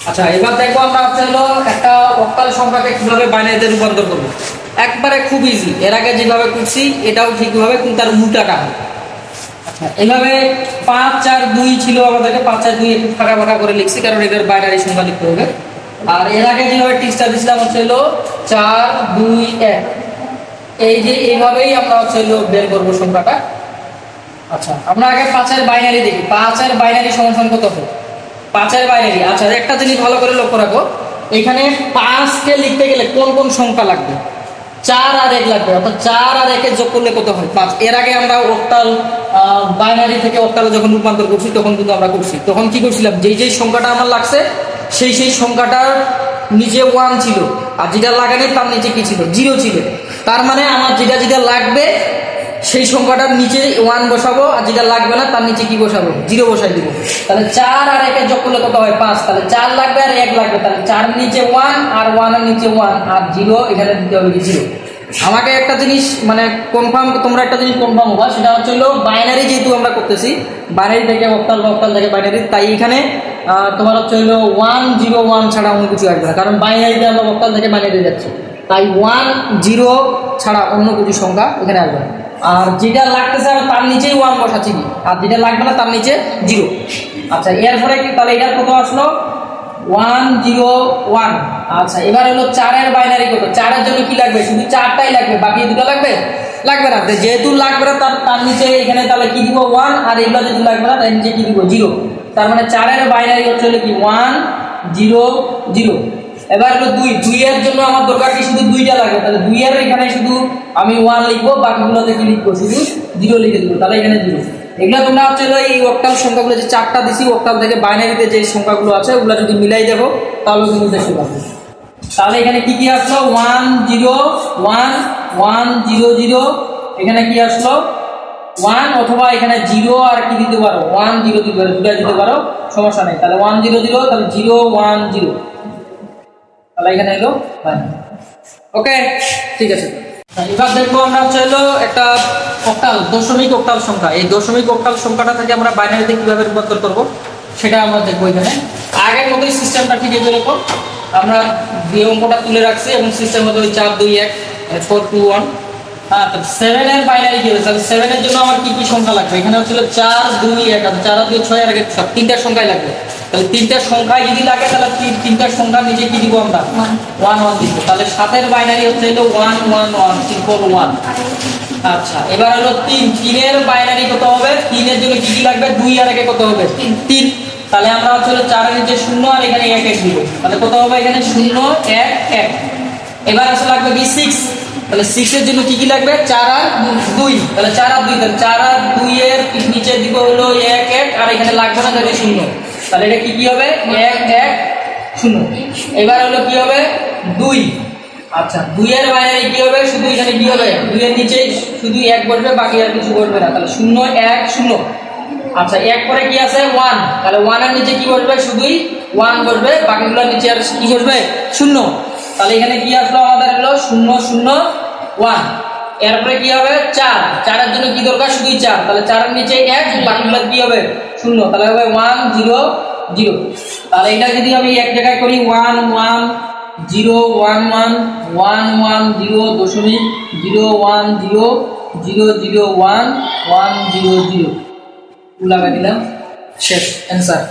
আচ্ছা, এবার দেখবো আমরা হলো একটা অক্টাল সংখ্যাকে কিভাবে বাইনারিতে রূপান্তর করবো। একবারে খুব ইজি, এর আগে যেভাবে করছি এটাও ঠিকভাবে, কিন্তু তার উল্টাটা হয়। আচ্ছা, এভাবে 5 4 2 ছিল, আমাদেরকে 5 4 2 একটু ফাঁকা ফাঁকা করে লিখছি, কারণ এটার বাইনারি সংখ্যা লিখতে হবে। আর এর আগে যেভাবে টিক্সটা দিছিলাম হলো 4 2 1, এই যে এইভাবেই আমরা বের করবো সংখ্যাটা। আচ্ছা, আমরা আগে 5 এর বাইনারি দেখি। 5 এর বাইনারি সমান কত হবে? 5 এর বাইনারি, আচ্ছা একটা জিনিস ভালো করে লক্ষ্য রাখো, এখানে 5 কে লিখতে গেলে কোন কোন সংখ্যা লাগবে? 4 আর 1 লাগবে, অর্থাৎ 4 আর 1 এর যোগ করলে কত হয়? 5। এর আগে আমরা অক্টাল বাইনারি থেকে অক্টালে যখন রূপান্তর করছি তখন কিন্তু আমরা করছি, তখন কি করছিলাম, যেই সংখ্যাটা আমার লাগছে সেই সংখ্যাটার নিচে 1 ছিল, আর যেটা লাগানি তার নিচে কি ছিল? 0 ছিল। তার মানে আমার যেটা লাগবে সেই সংখ্যাটার নিচে 1 বসাবো, আর যেটা লাগবে না তার নিচে কি বসাবো? 0 বসাই দিব। তাহলে 4 আর 1 এর যোগ করলে কত হয়? 5। তাহলে 4 লাগবে আর 1 লাগবে, তাহলে 4 এর নিচে 1 আর 1 এর নিচে 1 আর 0 এখানে দিতে হবে 0। আমাকে একটা জিনিস মানে কনফার্ম, তোমরা একটা জিনিস কনফার্ম হবা, সেটা হলো বাইনারি যেহেতু আমরা করতেছি, বাইনারি থেকে অক্টাল বা অক্টাল থেকে বাইনারি, তাই এখানে তোমার হলো 1 0 1 ছাড়া অন্য কিছু আসবে না, কারণ বাইনারিতে আমরা অক্টাল থেকে বাইনারি যাচ্ছি, তাই 1 0 ছাড়া অন্য কিছু সংখ্যা এখানে আসবে না। আর যেটা লাগতেছে তার নিচেই 1 বসাচ্ছি, আর যেটা লাগবে না তার নিচে 0। আচ্ছা, এরপরে কি তাহলে এটার কত আসলো? 1 0 1। আচ্ছা, এবার হলো 4 এর বাইনারি কত? 4 এর জন্য কি লাগবে? শুধু 4টাই লাগবে, বাকি দুটো লাগবে না। যেহেতু লাগবে না তার নিচে এখানে তাহলে কি দিব? 1। আর এগুলো যদি লাগবে না তার নিচে কি দিব? 0। তার মানে 4 এর বাইনারি হলো কি? 1 0 0। এবার হলো 2 এর জন্য আমার দরকার কি? শুধু 2টা লাগবে, তাহলে 2 এর এখানে শুধু আমি 1 লিখবো, বাকিগুলোতে কি লিখবো? শুধু 0 লিখে দেবো, তাহলে এখানে 0। এগুলো তোমরা এই অক্টাল সংখ্যাগুলো যে 4টা দিছি, অক্টাল থেকে বাইনারিতে যে সংখ্যাগুলো আছে ওগুলো যদি মিলাই দেখো তাহলে কিন্তু দেখতে পাবে। তাহলে এখানে কি কি আসলো? 1 0 1 1 0 0। এখানে কি আসলো? 1, অথবা এখানে 0 আর কি দিতে পারো? 1 0 দিতে পারো, দুটো দিতে পারো, সমস্যা নেই। তাহলে 1 0 দিলো, তাহলে 0 1 0, তাহলে এখানে এলো বাইনারি। ওকে, ঠিক আছে। এবার দেখবো আমরা একটা অক্টাল, দশমিক অক্টাল সংখ্যা। এই দশমিক অক্টাল সংখ্যাটা থেকে আমরা বাইনারিতে কিভাবে রূপান্তর করব সেটা আমরা দেখবো। এখানে আগের মতোই সিস্টেমটা ঠিক এরকম, আমরা দিয়ে অঙ্কটা তুলে রাখছি এবং সিস্টেম মতো 4 2 1 4 2 1। হ্যাঁ, তো 7 এর বাইনারি কি হবে? তাহলে 7 এর জন্য আমার কি কি সংখ্যা লাগবে? এখানে 4 2 1, আর 4 2 6 আর 1 7, তিনটা সংখ্যাই লাগবে। তাহলে তিনটা সংখ্যায় যদি লাগে তাহলে তিনটা সংখ্যার নিচে কি দিব? আমরা 1 1 দিব। তাহলে 7 এর বাইনারি হলো 1 1 1 3 4 1। আচ্ছা, এবার হলো 3 এর বাইনারি কত হবে? 3 এর জন্য কি কি লাগবে? 2 আর 1 কত হবে? 3। তাহলে আমরা 4 এর নিচে 0 আর এখানে 1 1 দিব, তাহলে কত হবে? এখানে 0 1 1। এবার লাগবে কি? 6। তাহলে 6 এর জন্য কি কি লাগবে? 4 আর 2, তাহলে 4 আর 2, তাহলে 4 আর 2 এর নিচে দিব হলো 1 1, আর এখানে লাগবে না, তাহলে 0। তাহলে এটা কি হবে? 1 1 0। এবার হলো কি হবে? 2। আচ্ছা, 2 এর বাইনারি কি হবে? শুধু এখানে কি হবে? 2 এর নিচে শুধু 1 বসবে, বাকি আর কিছু বসবে না, তাহলে 0 1 0। আচ্ছা, 1 পরে কি আছে? 1, তাহলে 1 এর নিচে কি বসবে? শুধুই 1 বসবে, বাকিগুলোর নিচে আর কি বসবে? 0। তাহলে এখানে কি আসলো আমাদের? হলো 0 0 1। এরপরে কি হবে? 4 এর জন্য কি দরকার? শুধুই 4, তাহলে 4 এর নিচে 1, বাকিগুলো কি হবে? 0, তাহলে হবে 1 0 0। তাহলে এটা যদি আমি এক জায়গায় করি 1 1 0 1 1 1 1 0 দশমিক 0 1 0 0 0 1 1 0 0 লাগা দিলাম, শেষ অ্যান্সার।